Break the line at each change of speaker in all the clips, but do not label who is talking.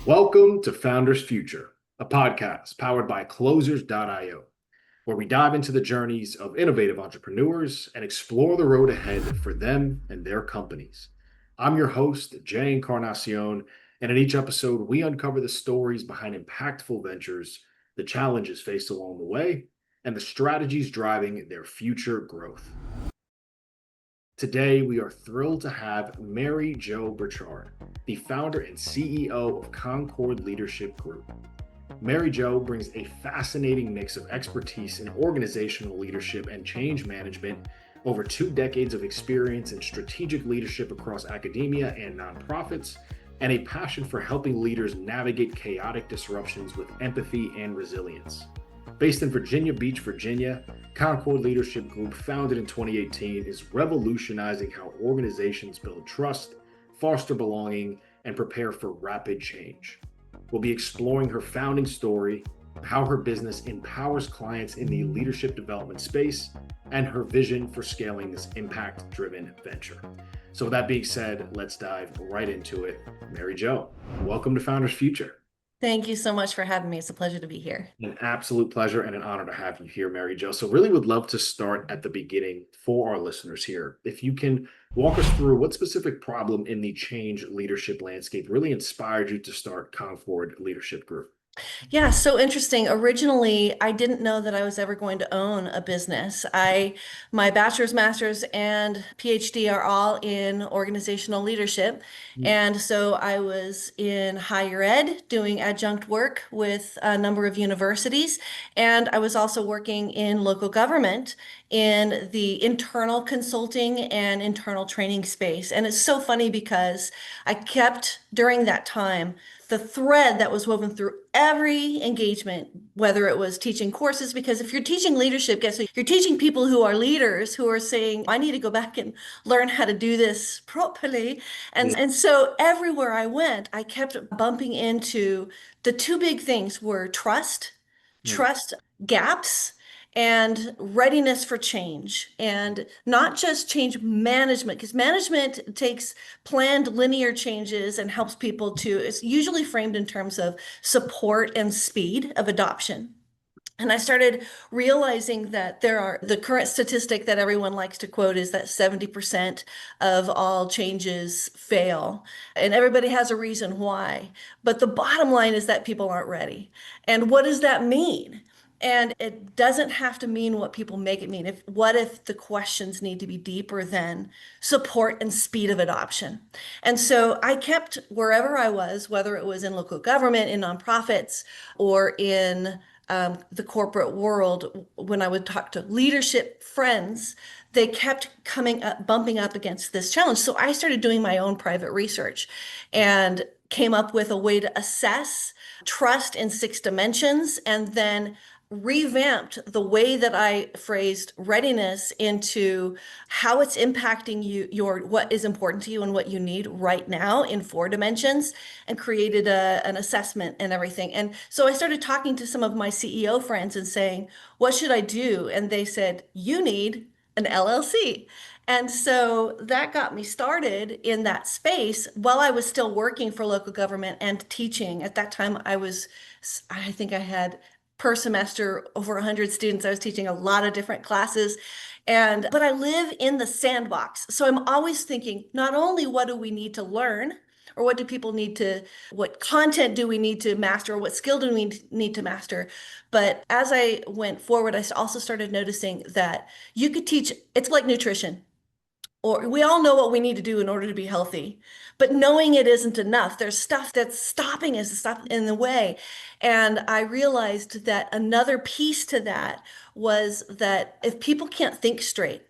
Welcome to Founders Future, a podcast powered by closersio, where we dive into the journeys of innovative entrepreneurs and explore the road ahead for them and their companies. I'm your host, Jay Encarnacion, and in each episode, we uncover the stories behind impactful ventures, the challenges faced along the way, and the strategies driving their future growth. Today, we are thrilled to have MaryJo Burchard, the founder and CEO of Concord Leadership Group. MaryJo brings a fascinating mix of expertise in organizational leadership and change management, over 2 decades of experience in strategic leadership across academia and nonprofits, and a passion for helping leaders navigate chaotic disruptions with empathy and resilience. Based in Virginia Beach, Virginia, Concord Leadership Group, founded in 2018, is revolutionizing how organizations build trust, foster belonging, and prepare for rapid change. We'll be exploring her founding story, how her business empowers clients in the leadership development space, and her vision for scaling this impact-driven venture. So with that being said, let's dive right into it. MaryJo, welcome to Founders Future.
Thank you so much for having me. It's a pleasure to be here.
An absolute pleasure and an honor to have you here, MaryJo. So really would love to start at the beginning for our listeners here. If you can walk us through what specific problem in the change leadership landscape really inspired you to start Concord Leadership Group?
Yeah, so interesting. Originally, I didn't know that I was ever going to own a business. My bachelor's, master's, and PhD are all in organizational leadership. And so I was in higher ed doing adjunct work with a number of universities. And I was also working in local government in the internal consulting and internal training space. And it's so funny because I kept, during that time, the thread that was woven through every engagement, whether it was teaching courses, because if you're teaching leadership, guess what? You're teaching people who are leaders who are saying, I need to go back and learn how to do this properly. And so everywhere I went, I kept bumping into the two big things were trust gaps, and readiness for change, and not just change management, because management takes planned linear changes and helps people to, it's usually framed in terms of support and speed of adoption. And I started realizing that the current statistic that everyone likes to quote is that 70% of all changes fail. And everybody has a reason why. But the bottom line is that people aren't ready. And what does that mean? And it doesn't have to mean what people make it mean. What if the questions need to be deeper than support and speed of adoption? And so I kept wherever I was, whether it was in local government, in nonprofits, or in the corporate world, when I would talk to leadership friends, they kept coming up, bumping up against this challenge. So I started doing my own private research and came up with a way to assess trust in 6 dimensions, and then revamped the way that I phrased readiness into how it's impacting what is important to you and what you need right now in 4 dimensions, and created an assessment and everything. And so I started talking to some of my CEO friends and saying, what should I do? And they said, you need an LLC. And so that got me started in that space while I was still working for local government and teaching. At that time, I think I had per semester over 100 students. I was teaching a lot of different classes. But I live in the sandbox. So I'm always thinking, not only what do we need to learn, or what content do we need to master, or what skill do we need to master? But as I went forward, I also started noticing that you could teach, it's like nutrition. Or we all know what we need to do in order to be healthy, but knowing it isn't enough. There's stuff that's stopping us, stuff in the way. And I realized that another piece to that was that if people can't think straight,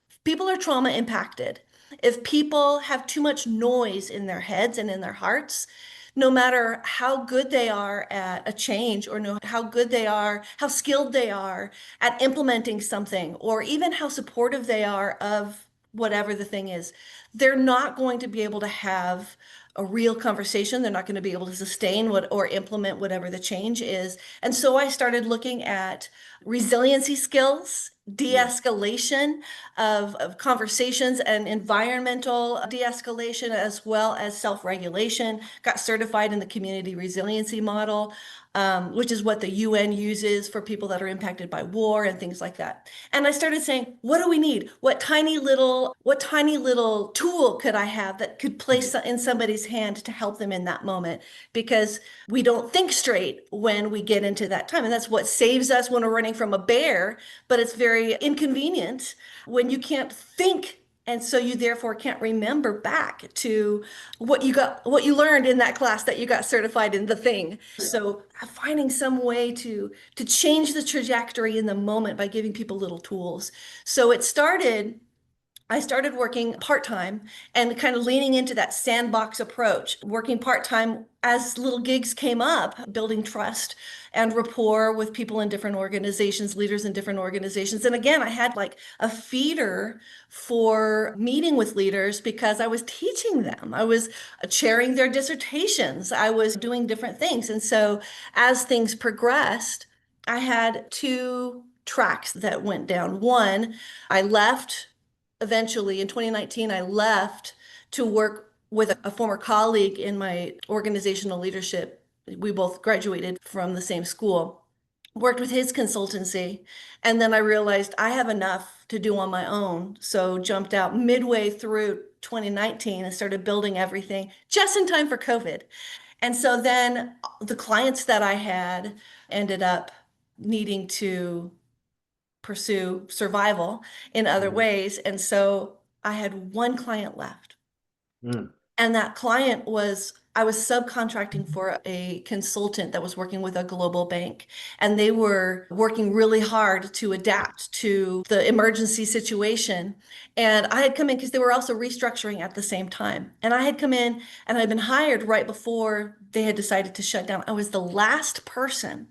if people are trauma impacted, if people have too much noise in their heads and in their hearts, no matter how good they are at a change, or know how good they are, how skilled they are at implementing something, or even how supportive they are of whatever the thing is, they're not going to be able to have a real conversation. They're not going to be able to sustain or implement whatever the change is. And so I started looking at resiliency skills,
Mm.
de-escalation of conversations and environmental de-escalation as well as self-regulation. Got certified in the community resiliency model, which is what the UN uses for people that are impacted by war and things like that. And I started saying, what do we need? What tiny little tool could I have that could place in somebody's hand to help them in that moment? Because we don't think straight when we get into that time. And that's what saves us when we're running from a bear, but it's very inconvenient when you can't think. And so you therefore can't remember back to what you learned in that class that you got certified in the thing. So finding some way to change the trajectory in the moment by giving people little tools. So I started working part-time and kind of leaning into that sandbox approach, working part-time as little gigs came up, building trust and rapport with people in different organizations, leaders in different organizations. And again, I had like a feeder for meeting with leaders because I was teaching them. I was chairing their dissertations. I was doing different things. And so as things progressed, I had two tracks that went down. One, I left eventually in 2019, I left to work with a former colleague in my organizational leadership. We both graduated from the same school, worked with his consultancy, and then I realized I have enough to do on my own. So jumped out midway through 2019 and started building everything just in time for COVID. And so then the clients that I had ended up needing to pursue survival in other
Mhm.
ways. And so I had one client left.
Mm.
And that client was, I was subcontracting for a consultant that was working with a global bank. And they were working really hard to adapt to the emergency situation. And I had come in because they were also restructuring at the same time. And I had come in and I'd been hired right before they had decided to shut down. I was the last person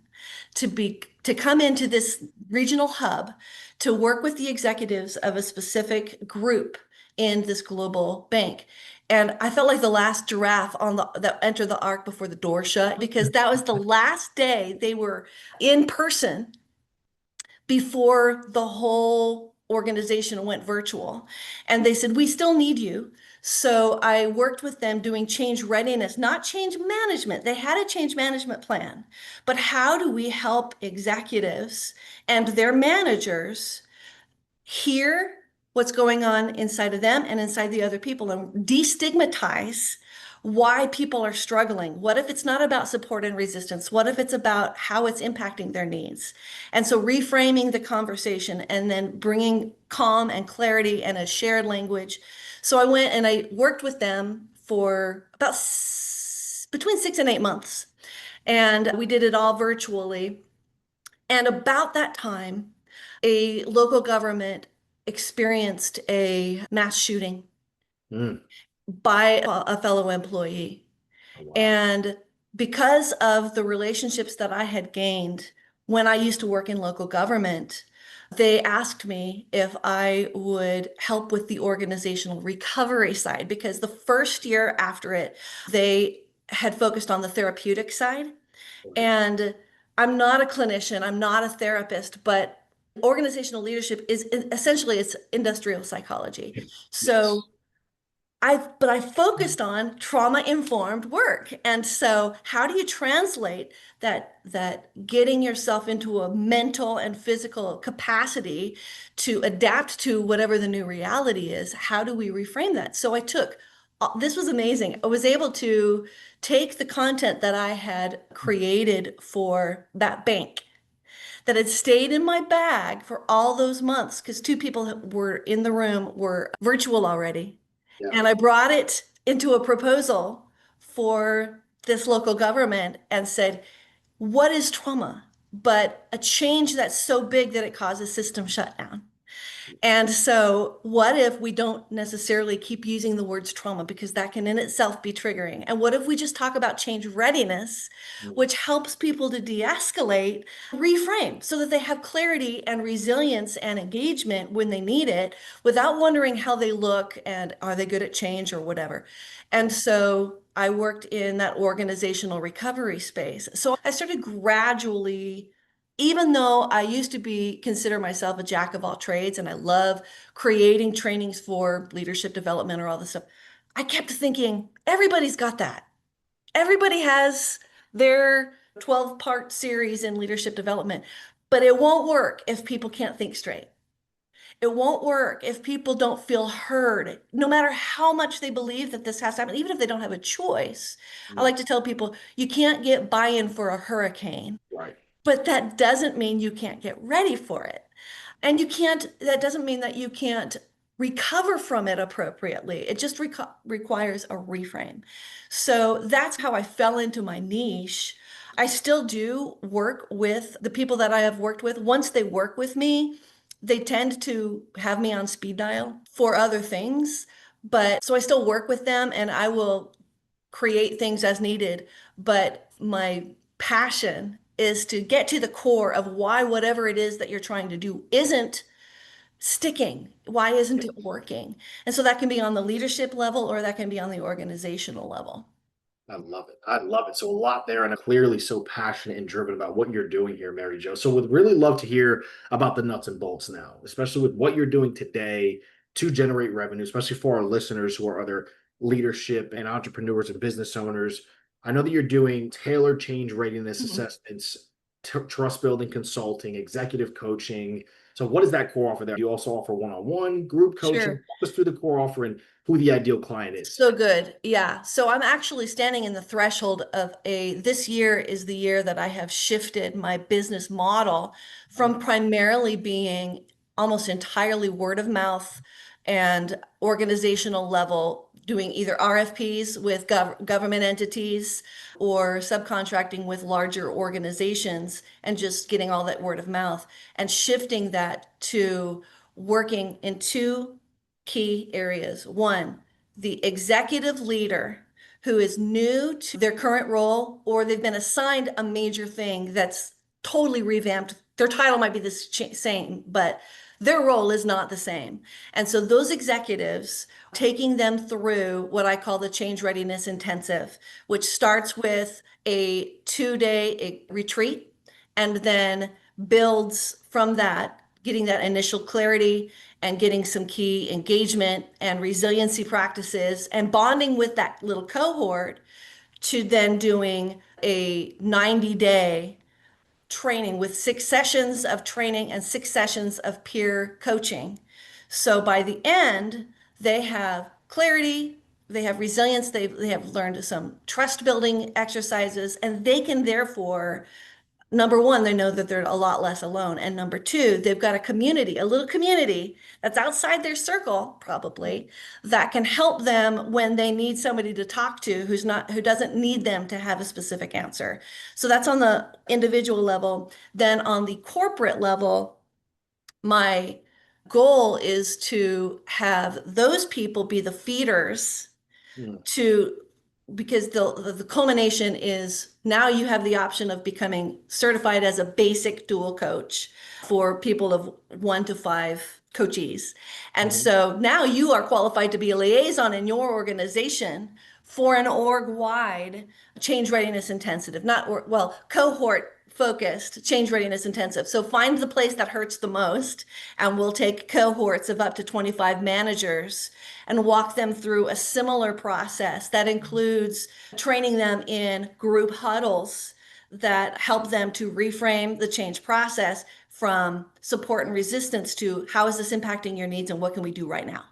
to come into this regional hub to work with the executives of a specific group in this global bank. And I felt like the last giraffe on the that entered the ark before the door shut because that was the last day they were in person before the whole organization went virtual. And they said, we still need you. So I worked with them doing change readiness, not change management. They had a change management plan, but how do we help executives and their managers hear what's going on inside of them and inside the other people and destigmatize why people are struggling. What if it's not about support and resistance? What if it's about how it's impacting their needs? And so reframing the conversation and then bringing calm and clarity and a shared language. So I went and I worked with them for about between 6 and 8 months. And we did it all virtually. And about that time, a local government experienced a mass shooting
Mm.
by a fellow employee.
Oh, wow.
And because of the relationships that I had gained when I used to work in local government, they asked me if I would help with the organizational recovery side because the first year after it, they had focused on the therapeutic side.
Right.
And I'm not a clinician, I'm not a therapist, but organizational leadership is essentially it's industrial psychology. So
Yes.
I focused on trauma-informed work. And so how do you translate that getting yourself into a mental and physical capacity to adapt to whatever the new reality is? How do we reframe that? So I took this was amazing. I was able to take the content that I had created for that bank that had stayed in my bag for all those months because two people that were in the room were virtual already.
Yeah.
And I brought it into a proposal for this local government and said, what is trauma? But a change that's so big that it causes system shutdown. And so, what if we don't necessarily keep using the words trauma because that can in itself be triggering? And what if we just talk about change readiness,
Mm.
which helps people to de escalate, reframe so that they have clarity and resilience and engagement when they need it without wondering how they look and are they good at change or whatever. And so, I worked in that organizational recovery space. So, I started gradually even though I used to consider myself a jack of all trades and I love creating trainings for leadership development or all this stuff, I kept thinking, everybody's got that. Everybody has their 12-part series in leadership development, but it won't work if people can't think straight. It won't work if people don't feel heard, no matter how much they believe that this has to happen, even if they don't have a choice. I
Mm.
like to tell people, you can't get buy-in for a hurricane,
Right.
but that doesn't mean you can't get ready for it. And that doesn't mean that you can't recover from it appropriately. It just requires a reframe. So that's how I fell into my niche. I still do work with the people that I have worked with. Once they work with me, they tend to have me on speed dial for other things. But so I still work with them and I will create things as needed. But my passion is to get to the core of why whatever it is that you're trying to do isn't sticking. Why isn't it working? And so that can be on the leadership level or that can be on the organizational level.
I love it. I love it. So a lot there, and clearly so passionate and driven about what you're doing here, Mary Jo. So would really love to hear about the nuts and bolts now, especially with what you're doing today to generate revenue, especially for our listeners who are other leadership and entrepreneurs and business owners. I know that you're doing tailored change readiness
Mhm.
assessments, trust building consulting, executive coaching. So what is that core offer there? Do you also offer one-on-one group coaching?
Sure.
Walk us through the core offer and who the ideal client is.
So good. Yeah. So I'm actually standing in the threshold of this year is the year that I have shifted my business model from primarily being almost entirely word of mouth and organizational level, doing either RFPs with government entities or subcontracting with larger organizations and just getting all that word of mouth and shifting that to working in two key areas. One, the executive leader who is new to their current role or they've been assigned a major thing that's totally revamped. Their title might be the same, but their role is not the same. And so those executives, taking them through what I call the Change Readiness Intensive, which starts with a 2-day retreat and then builds from that, getting that initial clarity and getting some key engagement and resiliency practices and bonding with that little cohort to then doing a 90-day training with 6 sessions of training and 6 sessions of peer coaching. So by the end, they have clarity, they have resilience, they have learned some trust building exercises, and they can therefore number one, they know that they're a lot less alone. And number two, they've got a little community that's outside their circle, probably, that can help them when they need somebody to talk to who doesn't need them to have a specific answer. So that's on the individual level. Then on the corporate level, my goal is to have those people be the feeders
Mm.
to because the culmination is now you have the option of becoming certified as a basic dual coach for people of 1 to 5 coachees. And
Mhm.
so now you are qualified to be a liaison in your organization for an org-wide change readiness intensive, cohort focused change readiness intensive. So find the place that hurts the most, and we'll take cohorts of up to 25 managers and walk them through a similar process that includes training them in group huddles that help them to reframe the change process from support and resistance to how is this impacting your needs and what can we do right now?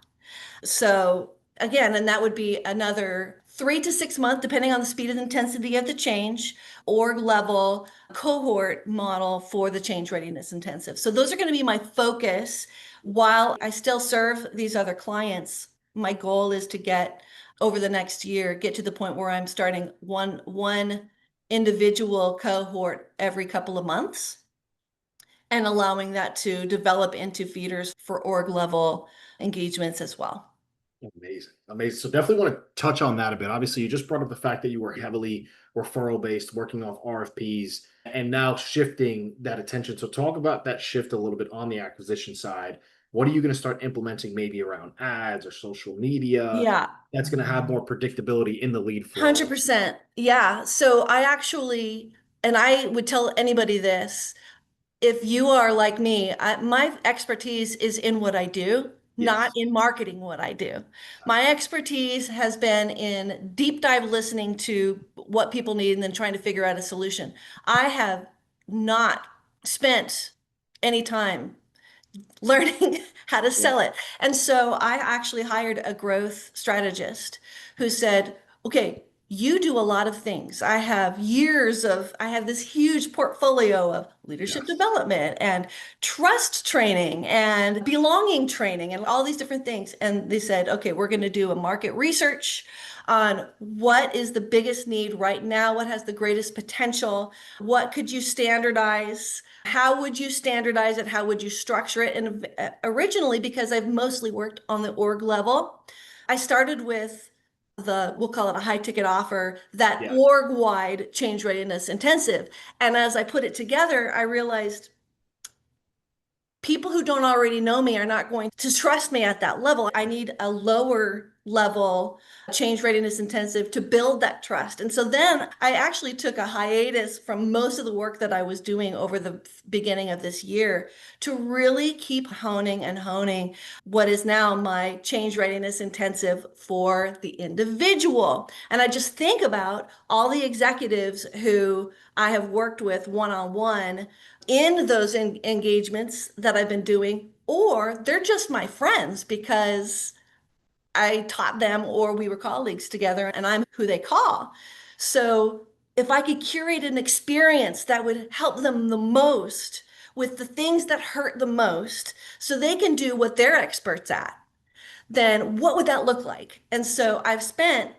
So again, and that would be another 3 to 6 months, depending on the speed and intensity of the change, org level cohort model for the change readiness intensive. So those are going to be my focus while I still serve these other clients. My goal is to get over the next year, get to the point where I'm starting one individual cohort every couple of months and allowing that to develop into feeders for org level engagements as well.
Amazing. Amazing. So definitely want to touch on that a bit. Obviously, you just brought up the fact that you were heavily referral based, working off RFPs, and now shifting that attention. So talk about that shift a little bit on the acquisition side. What are you going to start implementing maybe around ads or social media
Yeah,
that's going to have more predictability in the lead flow?
100%. Yeah. So I actually, and I would tell anybody this, if you are like me, my expertise is in what I do, not
Yes.
in marketing what I do. My expertise has been in deep dive listening to what people need and then trying to figure out a solution. I have not spent any time learning how to
Yeah.
sell it. And so I actually hired a growth strategist who said, okay, you do a lot of things. I have this huge portfolio of leadership
Yes.
development and trust training and belonging training and all these different things. And they said, okay, we're going to do a market research on what is the biggest need right now, what has the greatest potential, what could you standardize, how would you standardize it, how would you structure it. And originally, because I've mostly worked on the org level, I started with we'll call it a high ticket offer, that
Yes.
org wide change readiness intensive. And as I put it together, I realized people who don't already know me are not going to trust me at that level. I need a lower level change readiness intensive to build that trust. And so then I actually took a hiatus from most of the work that I was doing over the beginning of this year to really keep honing and honing what is now my change readiness intensive for the individual. And I just think about all the executives who I have worked with one-on-one in those engagements that I've been doing, or they're just my friends because I taught them or we were colleagues together and I'm who they call. So if I could curate an experience that would help them the most with the things that hurt the most so they can do what they're experts at, then what would that look like? And so I've spent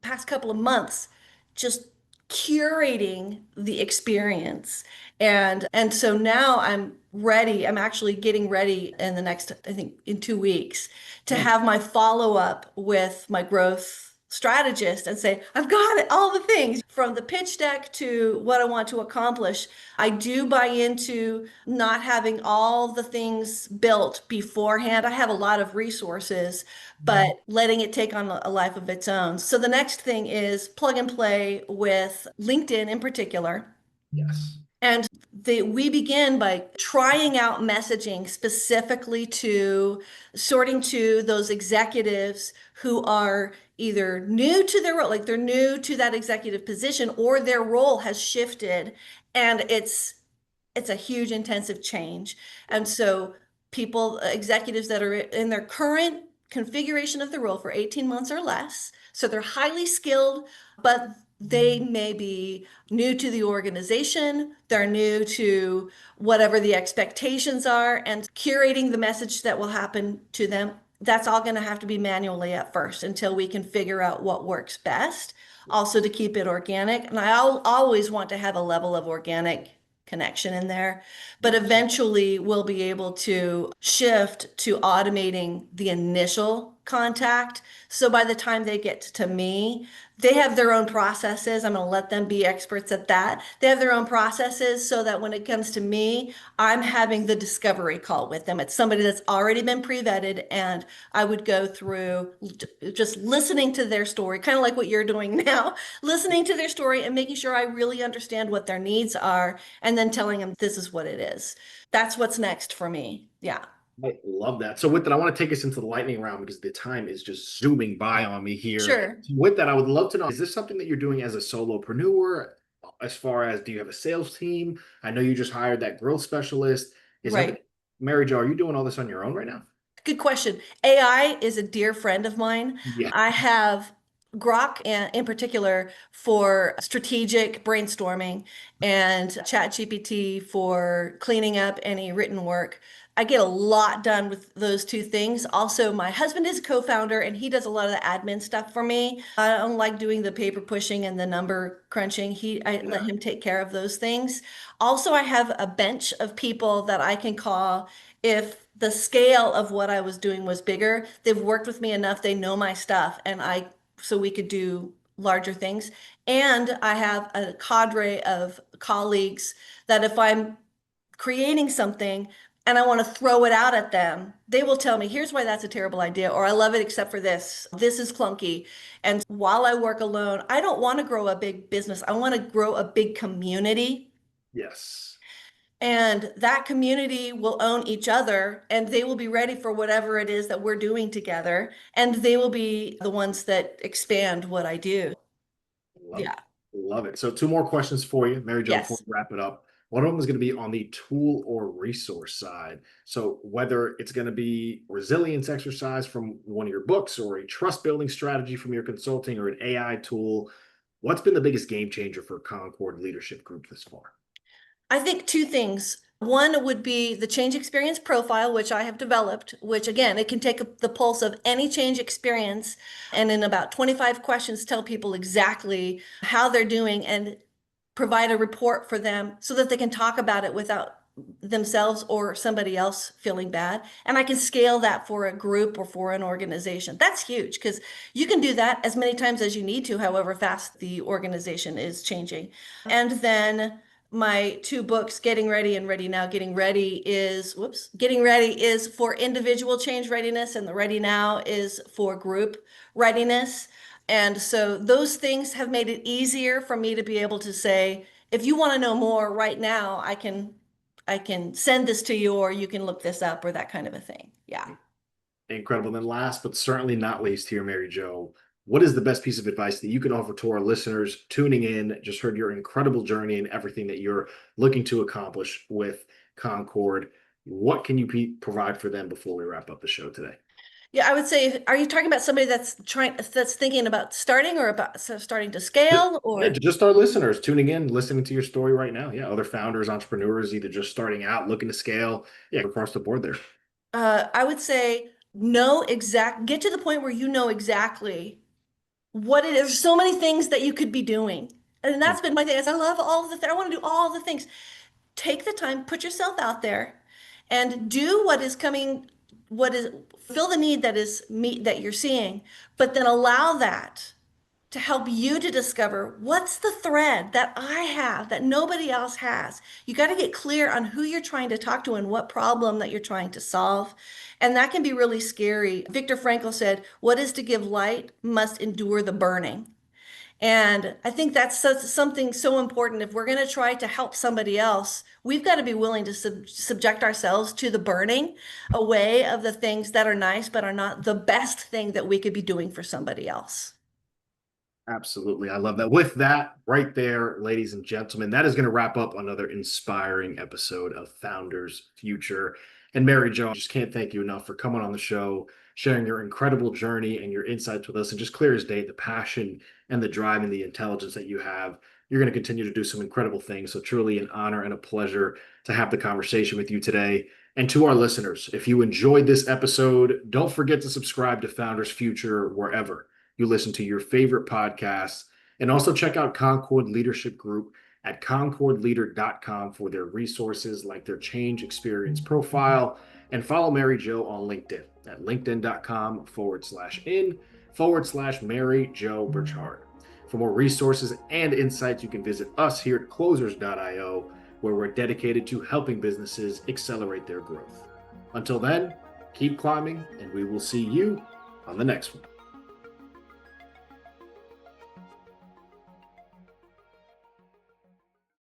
past couple of months just curating the experience. And so now I'm ready. I'm actually getting ready in the next, I think in 2 weeks, to
Mm.
have my follow-up with my growth strategist and say, I've got it, all the things from the pitch deck to what I want to accomplish. I do buy into not having all the things built beforehand. I have a lot of resources, but letting it take on a life of its own. So the next thing is plug and play with LinkedIn in particular.
Yes.
And we begin by trying out messaging specifically to sorting to those executives who are either new to their role, like they're new to that executive position, or their role has shifted and it's a huge intensive change. And so people, executives that are in their current configuration of the role for 18 months or less, so they're highly skilled, but they may be new to the organization, they're new to whatever the expectations are, and curating the message that will happen to them. That's all going to have to be manually at first until we can figure out what works best. Also, to keep it organic. And I always want to have a level of organic connection in there. But
Yes.
eventually we'll be able to shift to automating the initial contact. So by the time they get to me, they have their own processes. I'm going to let them be experts at that. They have their own processes so that when it comes to me, I'm having the discovery call with them. It's somebody that's already been pre-vetted, and I would go through just listening to their story, kind of like what you're doing now, listening to their story and making sure I really understand what their needs are, and then telling them this is what it is. That's what's next for me. Yeah.
I love that. So with that, I want to take us into the lightning round because the time is just zooming by on me here.
Sure.
With that, I would love to know, is this something that you're doing as a solopreneur? As far as, do you have a sales team? I know you just hired that growth specialist. Is everything,
Right.
Mary Jo, are you doing all this on your own right now?
Good question. AI is a dear friend of mine.
Yeah.
I have Grok in particular for strategic brainstorming and ChatGPT for cleaning up any written work. I get a lot done with those two things. Also, my husband is a co-founder and he does a lot of the admin stuff for me. I don't like doing the paper pushing and the number crunching. I let
Yeah.
him take care of those things. Also, I have a bench of people that I can call if the scale of what I was doing was bigger. They've worked with me enough, they know my stuff, so we could do larger things. And I have a cadre of colleagues that if I'm creating something and I want to throw it out at them, they will tell me, here's why that's a terrible idea, or I love it except for this. This is clunky. And while I work alone, I don't want to grow a big business. I want to grow a big community.
Yes.
And that community will own each other and they will be ready for whatever it is that we're doing together. And they will be the ones that expand what I do.
Love it.
Yeah.
Love it. So two more questions for you, MaryJo, before
Yes.
we wrap it up. One of them is going to be on the tool or resource side. So whether it's going to be resilience exercise from one of your books or a trust building strategy from your consulting or an AI tool, what's been the biggest game changer for Concord Leadership Group this far?
I think two things. One would be the change experience profile, which I have developed, which again, it can take the pulse of any change experience and in about 25 questions tell people exactly how they're doing and provide a report for them so that they can talk about it without themselves or somebody else feeling bad. And I can scale that for a group or for an organization. That's huge because you can do that as many times as you need to, however fast the organization is changing. And then my two books, Getting Ready and Ready Now. Getting Ready is for individual change readiness, and the Ready Now is for group readiness. And so those things have made it easier for me to be able to say, if you want to know more right now, I can send this to you or you can look this up or that kind of a thing. Yeah.
Incredible. And last but certainly not least here, MaryJo, what is the best piece of advice that you can offer to our listeners tuning in? Just heard your incredible journey and everything that you're looking to accomplish with Concord. What can you provide for them before we wrap up the show today?
Yeah, I would say, are you talking about somebody that's thinking about starting or about starting to scale
Yeah,
or?
just our listeners tuning in, listening to your story right now. Yeah, other founders, entrepreneurs, either just starting out, looking to scale. Yeah, across the board there.
I would say get to the point where you know exactly what it is. There's so many things that you could be doing. And
Hmm.
that's been my thing is I love all of I want to do all the things. Take the time, put yourself out there and do what is coming, fill the need that you're seeing, but then allow that to help you to discover what's the thread that I have that nobody else has. You got to get clear on who you're trying to talk to and what problem that you're trying to solve. And that can be really scary. Viktor Frankl said, "What is to give light must endure the burning." And I think that's something so important. If we're going to try to help somebody else, we've got to be willing to subject ourselves to the burning away of the things that are nice, but are not the best thing that we could be doing for somebody else.
Absolutely. I love that. With that, right there, ladies and gentlemen, that is going to wrap up another inspiring episode of Founders Future. And MaryJo, I just can't thank you enough for coming on the show, sharing your incredible journey and your insights with us, and just clear as day, the passion and the drive and the intelligence that you have. You're going to continue to do some incredible things. So truly an honor and a pleasure to have the conversation with you today. And to our listeners, if you enjoyed this episode, don't forget to subscribe to Founders Future wherever you listen to your favorite podcasts. And also check out Concord Leadership Group at concordleader.com for their resources like their change experience profile. And follow MaryJo on LinkedIn at linkedin.com/in/MaryJo Burchard. For more resources and insights, you can visit us here at closers.io, where we're dedicated to helping businesses accelerate their growth. Until then, keep climbing, and we will see you on the next one.